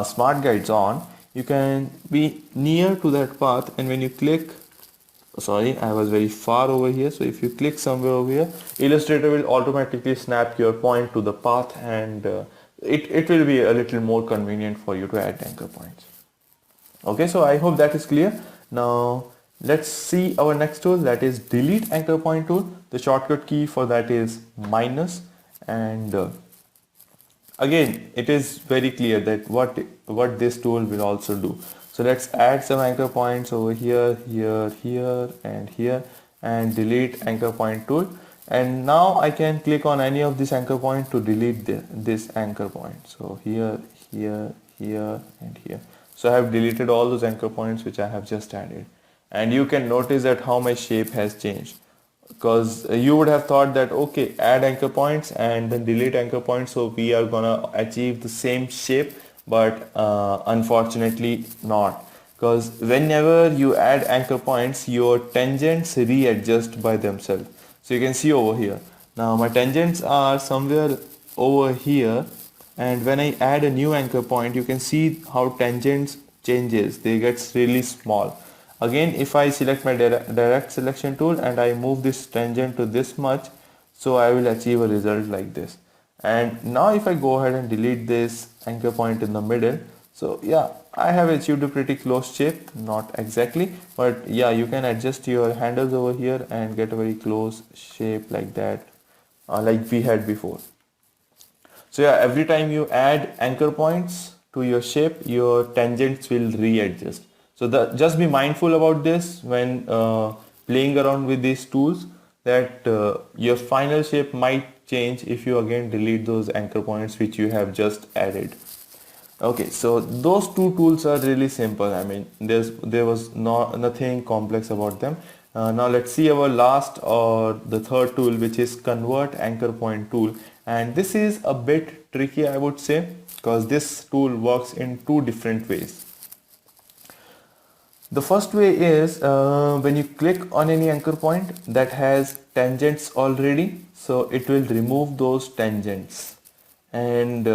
smart guides on, you can be near to that path, and when you click, sorry, I was very far over here. So if you click somewhere over here, Illustrator will automatically snap your point to the path, and it will be a little more convenient for you to add anchor points. Okay, so I hope that is clear. Now let's see our next tool, that is delete anchor point tool. The shortcut key for that is minus, and again, it is very clear that what this tool will also do. So let's add some anchor points over here, here, here, and here, and delete anchor point tool. And now I can click on any of this anchor point to delete this anchor point. So here, here, here, and here. So I have deleted all those anchor points which I have just added. And you can notice that how my shape has changed, because you would have thought that okay, add anchor points and then delete anchor points, so we are gonna achieve the same shape, but unfortunately not. because whenever you add anchor points, your tangents readjust by themselves. So you can see over here. Now my tangents are somewhere over here, and when I add a new anchor point, you can see how tangents changes. They get really small. Again, if I select my direct selection tool and I move this tangent to this much, so I will achieve a result like this. And now if I go ahead and delete this anchor point in the middle, so yeah, I have achieved a pretty close shape, not exactly, but yeah, you can adjust your handles over here and get a very close shape like that, like we had before. So yeah, every time you add anchor points to your shape, your tangents will readjust. So just be mindful about this when playing around with these tools, that your final shape might change if you again delete those anchor points which you have just added. Okay, so those two tools are really simple. I mean, there was nothing complex about them. Now let's see our last or the third tool, which is convert anchor point tool. And this is a bit tricky, I would say, because this tool works in two different ways. The first way is when you click on any anchor point that has tangents already, so it will remove those tangents. And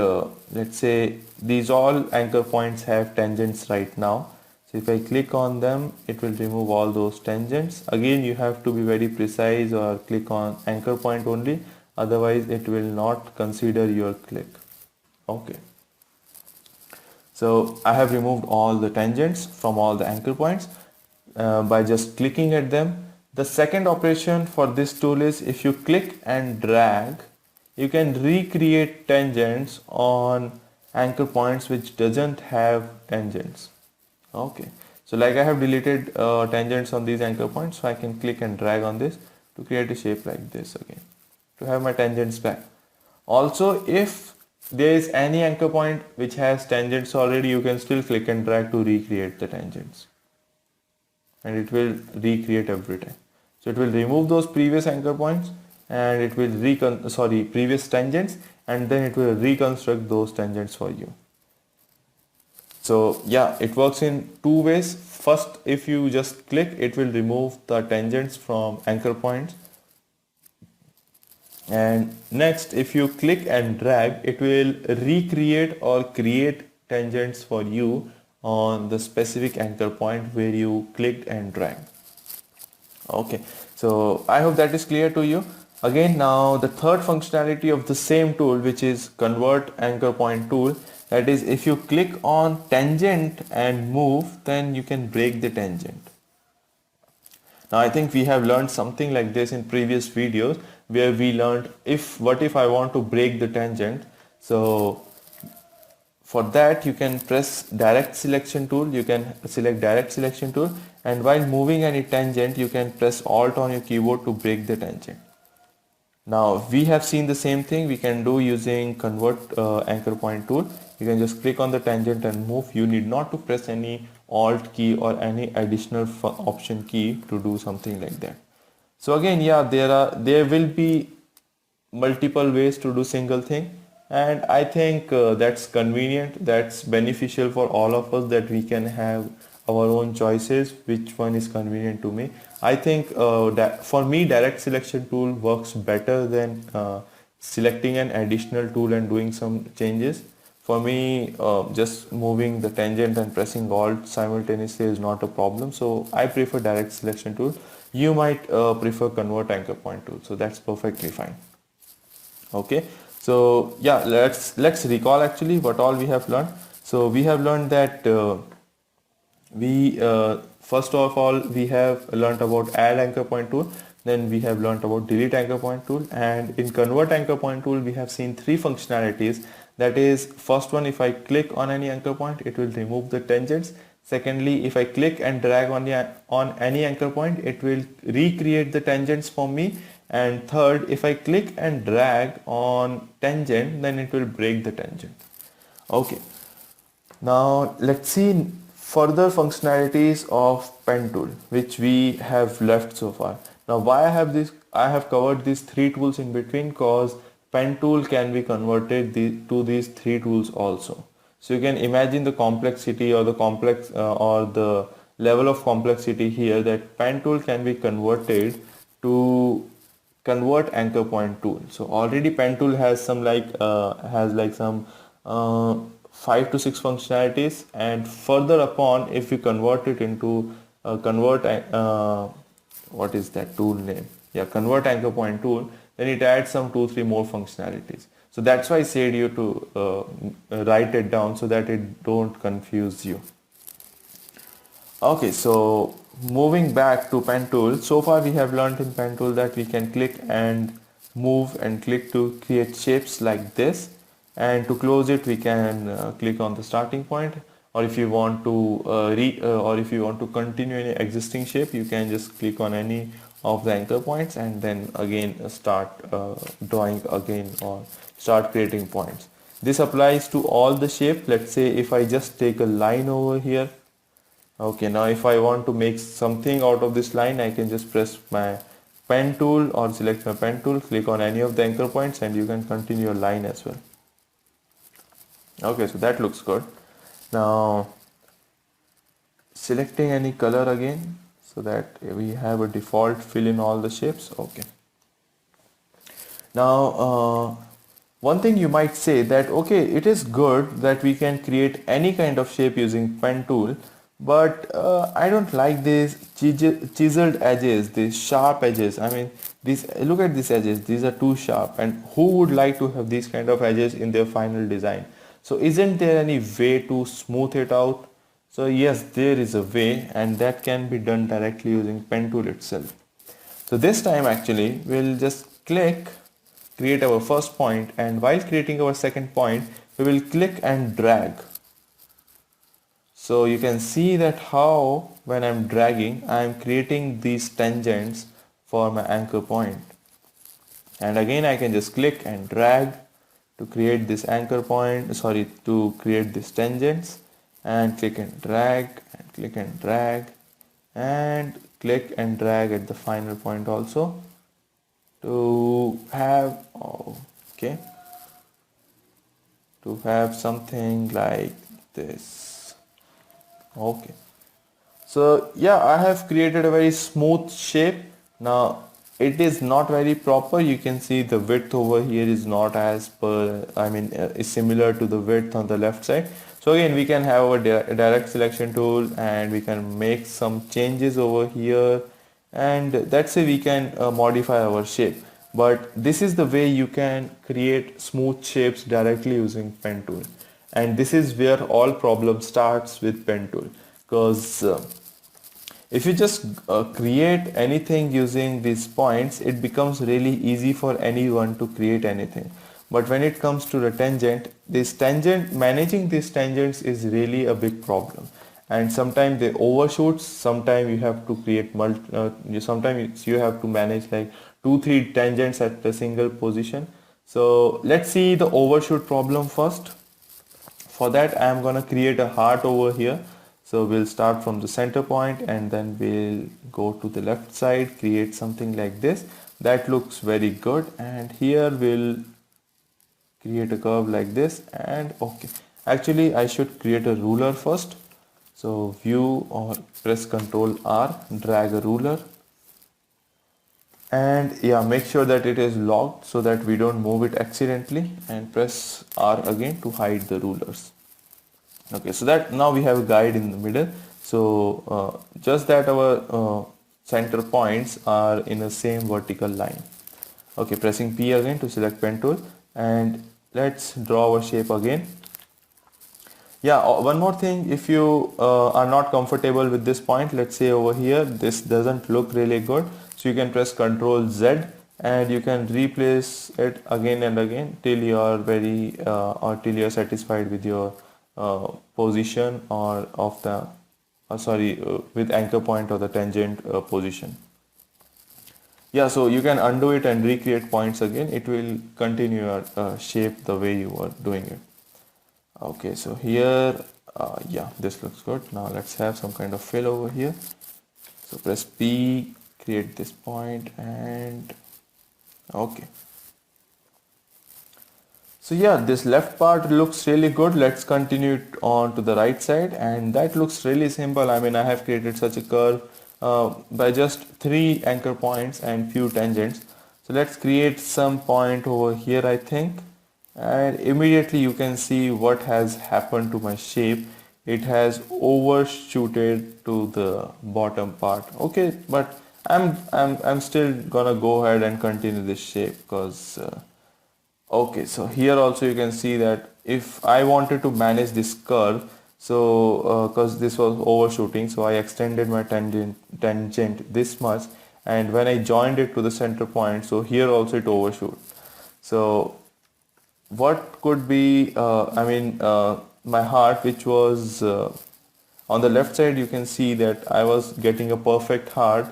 let's say these all anchor points have tangents right now. So if I click on them, it will remove all those tangents. Again, you have to be very precise or click on anchor point only, otherwise it will not consider your click. Okay. So I have removed all the tangents from all the anchor points by just clicking at them. The second operation for this tool is if you click and drag, you can recreate tangents on anchor points which doesn't have tangents. Okay, so like I have deleted tangents on these anchor points, so I can click and drag on this to create a shape like this again, to have my tangents back. Also, if there is any anchor point which has tangents already, you can still click and drag to recreate the tangents, and it will recreate every time. So it will remove those previous anchor points and it will previous tangents, and then it will reconstruct those tangents for you. So yeah, it works in two ways. First, if you just click, it will remove the tangents from anchor points. And next, if you click and drag, it will recreate or create tangents for you on the specific anchor point where you clicked and dragged. Okay, so I hope that is clear to you. Again, now the third functionality of the same tool, which is convert anchor point tool, that is if you click on tangent and move, then you can break the tangent. Now I think we have learned something like this in previous videos, where we learned what if I want to break the tangent. So for that you can press direct selection tool, you can select direct selection tool, and while moving any tangent you can press alt on your keyboard to break the tangent. Now we have seen the same thing we can do using convert anchor point tool. You can just click on the tangent and move. You need not to press any alt key or any additional option key to do something like that. So again, yeah, there will be multiple ways to do single thing, and I think that's convenient, that's beneficial for all of us, that we can have our own choices which one is convenient to me. I think that for me direct selection tool works better than selecting an additional tool and doing some changes. For me, just moving the tangent and pressing alt simultaneously is not a problem, so I prefer direct selection tool. You might prefer convert anchor point tool, so that's perfectly fine. Okay, so yeah, let's recall actually what all we have learned. So we have learned that first of all we have learned about add anchor point tool, then we have learned about delete anchor point tool, and in convert anchor point tool we have seen three functionalities. That is, first one, if I click on any anchor point, it will remove the tangents. Secondly, if I click and drag on any anchor point, it will recreate the tangents for me. And third, if I click and drag on tangent, then it will break the tangent. Okay, now let's see further functionalities of pen tool which we have left so far. Now why I have covered these three tools in between, because pen tool can be converted to these three tools also. So you can imagine the complexity or the complex or the level of complexity here, that pen tool can be converted to convert anchor point tool. So already pen tool has some some uh, 5 to 6 functionalities, and further upon, if we convert it into convert what is that tool name, yeah, convert anchor point tool, then it adds some 2 3 more functionalities. So that's why I said you to write it down so that it don't confuse you. Okay, so moving back to pen tool, so far we have learned in pen tool that we can click and move and click to create shapes like this, and to close it we can click on the starting point, or if you want to or if you want to continue any existing shape, you can just click on any of the anchor points and then again start drawing again or start creating points. This applies to all the shape. Let's say if I just take a line over here. Okay, now if I want to make something out of this line, I can just press my pen tool or select my pen tool, click on any of the anchor points, and you can continue your line as well. Okay, so that looks good. Now selecting any color again so that we have a default fill in all the shapes. Okay. Now one thing you might say that, okay, it is good that we can create any kind of shape using pen tool, but I don't like these chiseled edges, these sharp edges. I mean, these, look at these edges, these are too sharp, and who would like to have these kind of edges in their final design? So isn't there any way to smooth it out? So yes, there is a way, and that can be done directly using pen tool itself. So this time actually we'll just click, create our first point, and while creating our second point we will click and drag. So you can see that how when I'm dragging, I'm creating these tangents for my anchor point. And again I can just click and drag to create this anchor point, sorry, to create these tangents, and click and drag and click and drag and click and drag at the final point also to have, okay, to have something like this. Okay, so yeah, I have created a very smooth shape. Now it is not very proper. You can see the width over here is not as per, I mean, is similar to the width on the left side. So again, we can have a direct selection tool and we can make some changes over here, and that's how we can modify our shape. But this is the way you can create smooth shapes directly using pen tool, and this is where all problem starts with pen tool, because if you just create anything using these points, it becomes really easy for anyone to create anything. But when it comes to the tangent, managing these tangents is really a big problem. And sometimes they overshoot, sometimes you have to create sometimes you have to manage like 2 3 tangents at a single position. So let's see the overshoot problem first. For that I am going to create a heart over here. So we'll start from the center point and then we'll go to the left side, create something like this. That looks very good, and here we'll create a curve like this. And okay, actually I should create a ruler first. So view or press Ctrl R, drag a ruler, and yeah, make sure that it is locked so that we don't move it accidentally, and press R again to hide the rulers. Okay, so that now we have a guide in the middle. So just that our center points are in the same vertical line. Okay, pressing P again to select pen tool, and let's draw our shape again. Yeah, one more thing, if you are not comfortable with this point, let's say over here this doesn't look really good, so you can press Ctrl Z and you can replace it again and again till you are very or till you are satisfied with your position or of the with anchor point or the tangent position. Yeah, so you can undo it and recreate points again. It will continue your shape the way you were doing it. Okay, so here, yeah, this looks good. Now let's have some kind of fill over here. So press P, create this point, and okay. So yeah, this left part looks really good. Let's continue it on to the right side, and that looks really simple. I mean, I have created such a curve by just 3 anchor points and few tangents. So let's create some point over here, I think, and immediately you can see what has happened to my shape. It has overshooted to the bottom part. Okay, but I'm still gonna go ahead and continue this shape because. Okay, so here also you can see that if I wanted to manage this curve, so because this was overshooting, so I extended my tangent this much, and when I joined it to the center point, so here also it overshoot. So what could be, my heart, which was on the left side, you can see that I was getting a perfect heart,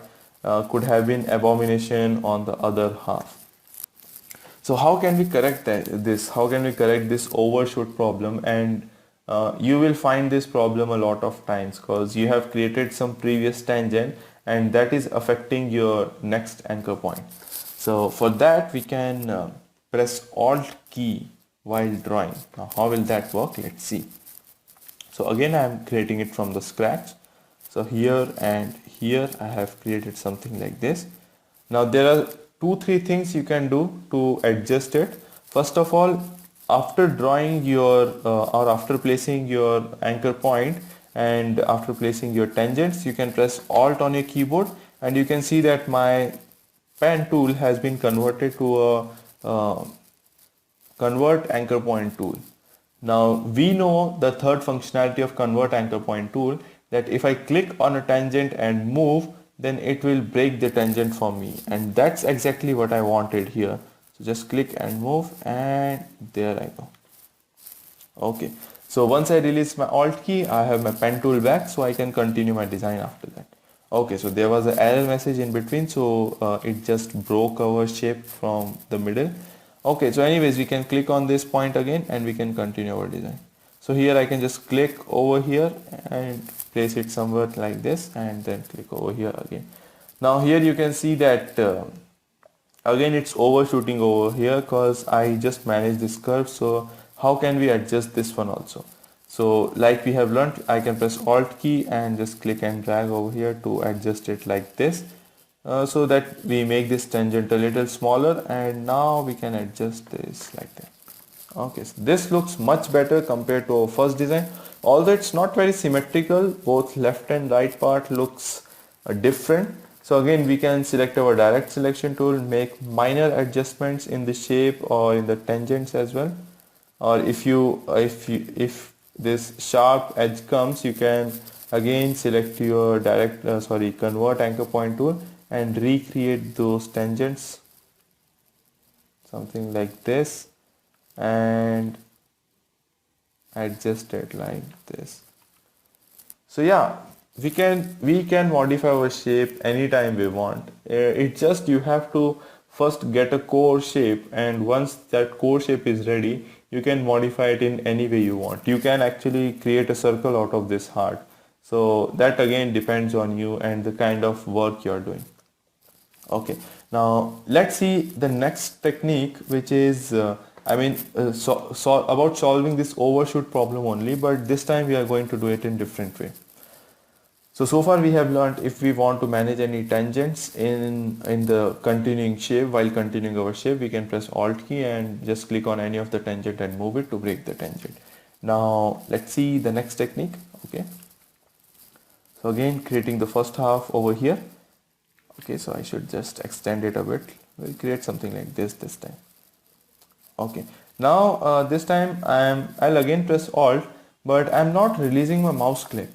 could have been abomination on the other half. So how can we correct this? How can we correct this overshoot problem? And you will find this problem a lot of times because you have created some previous tangent and that is affecting your next anchor point. So for that we can press Alt key while drawing. Now how will that work? Let's see. So again I am creating it from the scratch. So here and here I have created something like this. Now there are 2-3 things you can do to adjust it. First of all, after drawing your or after placing your anchor point and after placing your tangents, you can press Alt on your keyboard and you can see that my pen tool has been converted to a convert anchor point tool. Now we know the third functionality of convert anchor point tool, that if I click on a tangent and move, then it will break the tangent for me, and that's exactly what I wanted here. So just click and move, and there I go. Okay, so once I release my Alt key, I have my pen tool back, so I can continue my design after that. Okay, so there was an error message in between, so it just broke our shape from the middle. Okay, so anyways, we can click on this point again and we can continue our design. So here I can just click over here and place it somewhere like this and then click over here again. Now here you can see that again it's overshooting over here because I just managed this curve. So how can we adjust this one also? So like we have learned, I can press Alt key and just click and drag over here to adjust it like this. So that we make this tangent a little smaller, and now we can adjust this like that. Okay, so this looks much better compared to our first design. Although it's not very symmetrical, both left and right part looks different. So again, we can select our direct selection tool, make minor adjustments in the shape or in the tangents as well. Or if this sharp edge comes, you can again select your convert anchor point tool and recreate those tangents, something like this, and adjust it like this. So yeah, we can modify our shape anytime we want. It's just you have to first get a core shape, and once that core shape is ready, you can modify it in any way you want. You can actually create a circle out of this heart. So that again depends on you and the kind of work you're doing. Okay, now let's see the next technique, which is about solving this overshoot problem only, but this time we are going to do it in different way. So far we have learned if we want to manage any tangents in the continuing shape, while continuing our shape, we can press Alt key and just click on any of the tangent and move it to break the tangent. Now let's see the next technique. Okay, so again creating the first half over here. Okay, so I should just extend it a bit. We'll create something like this time. Okay, now this time I'll again press Alt, but I'm not releasing my mouse click.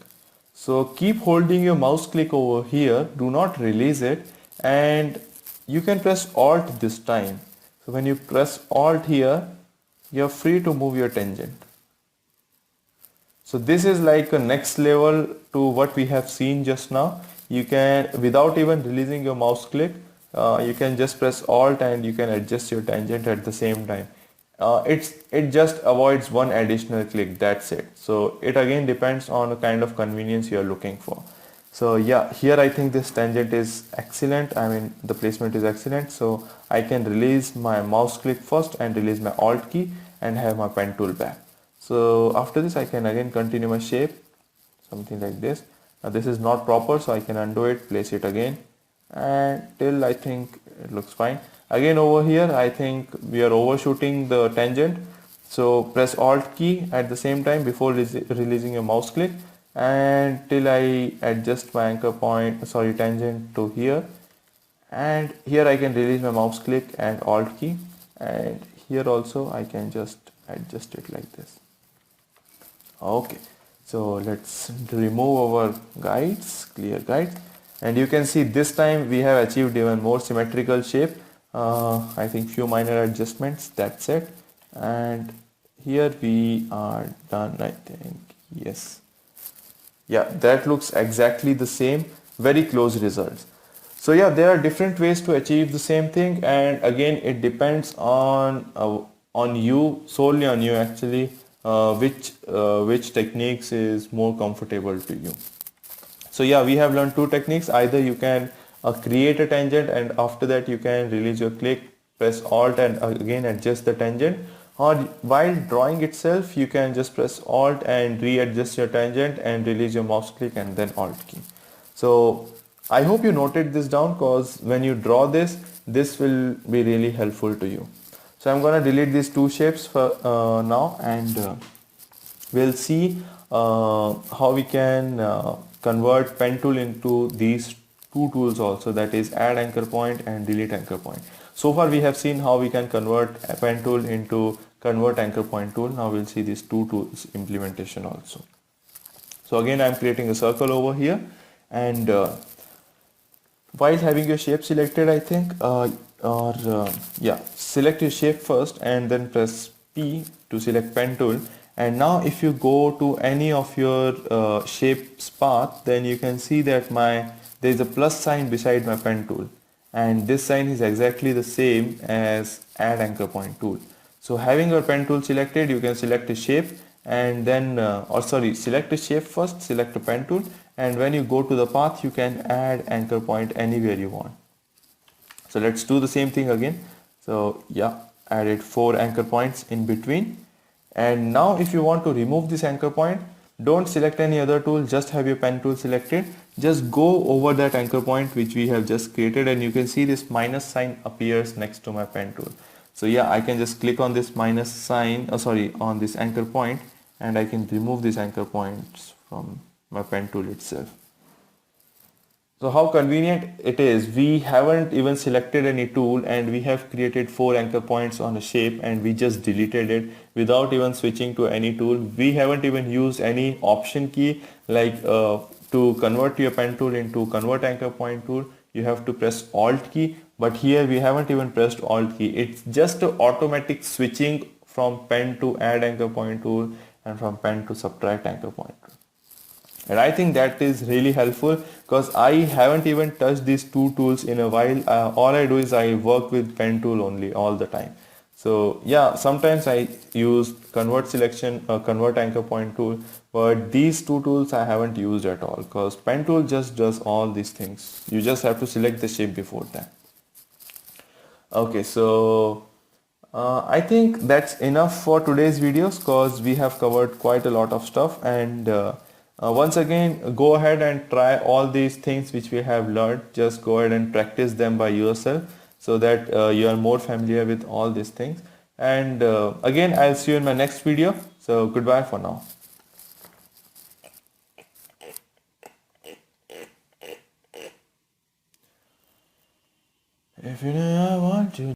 So keep holding your mouse click over here, do not release it, and you can press Alt this time. So when you press Alt here, you're free to move your tangent. So this is like a next level to what we have seen just now. You can, without even releasing your mouse click, you can just press Alt and you can adjust your tangent at the same time. It just avoids one additional click, that's it. So it again depends on the kind of convenience you are looking for. So yeah, here I think this tangent is excellent. I mean, the placement is excellent. So I can release my mouse click first and release my Alt key, and have my pen tool back. So after this I can again continue my shape, something like this. Now this is not proper, so I can undo it, place it again, and till I think it looks fine. Again over here I think we are overshooting the tangent, so press Alt key at the same time before releasing your mouse click, and till I adjust my anchor point, sorry, tangent to here, and here I can release my mouse click and Alt key, and here also I can just adjust it like this. Okay, so let's remove our guides, clear guides, and you can see this time we have achieved even more symmetrical shape. I think few minor adjustments, that's it, and here we are done, I think. Yes, yeah, that looks exactly the same, very close results. So yeah, there are different ways to achieve the same thing, and again it depends on you, solely on you actually, which techniques is more comfortable to you. So yeah, we have learned two techniques. Either you can create a tangent and after that you can release your click, press Alt and again adjust the tangent, or while drawing itself you can just press Alt and readjust your tangent and release your mouse click and then Alt key. So I hope you noted this down, because when you draw this, this will be really helpful to you. So I'm gonna delete these two shapes for now, and we'll see how we can convert pen tool into these two tools also, that is add anchor point and delete anchor point. So far we have seen how we can convert a pen tool into convert anchor point tool. Now we'll see these two tools implementation also. So again I'm creating a circle over here, and while having your shape selected, I think, yeah, select your shape first and then press P to select pen tool. And now if you go to any of your shapes path, then you can see that there is a plus sign beside my pen tool, and this sign is exactly the same as add anchor point tool. So having your pen tool selected, you can select a shape and then select a shape first, select a pen tool, and when you go to the path you can add anchor point anywhere you want. So let's do the same thing again. So yeah, added 4 anchor points in between, and now if you want to remove this anchor point, don't select any other tool, just have your pen tool selected, just go over that anchor point which we have just created, and you can see this minus sign appears next to my pen tool. So yeah, I can just click on this minus sign, on this anchor point, and I can remove these anchor points from my pen tool itself. So how convenient it is. We haven't even selected any tool and we have created 4 anchor points on a shape, and we just deleted it without even switching to any tool. We haven't even used any option key, like to convert your pen tool into convert anchor point tool you have to press Alt key, but here we haven't even pressed Alt key. It's just a automatic switching from pen to add anchor point tool and from pen to subtract anchor point tool. And I think that is really helpful, because I haven't even touched these two tools in a while. All I do is I work with pen tool only all the time. So yeah, sometimes I use convert selection, convert anchor point tool, but these two tools I haven't used at all, because pen tool just does all these things. You just have to select the shape before that. Okay, so I think that's enough for today's videos, because we have covered quite a lot of stuff, and once again, go ahead and try all these things which we have learned. Just go ahead and practice them by yourself, so that you are more familiar with all these things. And again, I'll see you in my next video. So goodbye for now. If you know I want to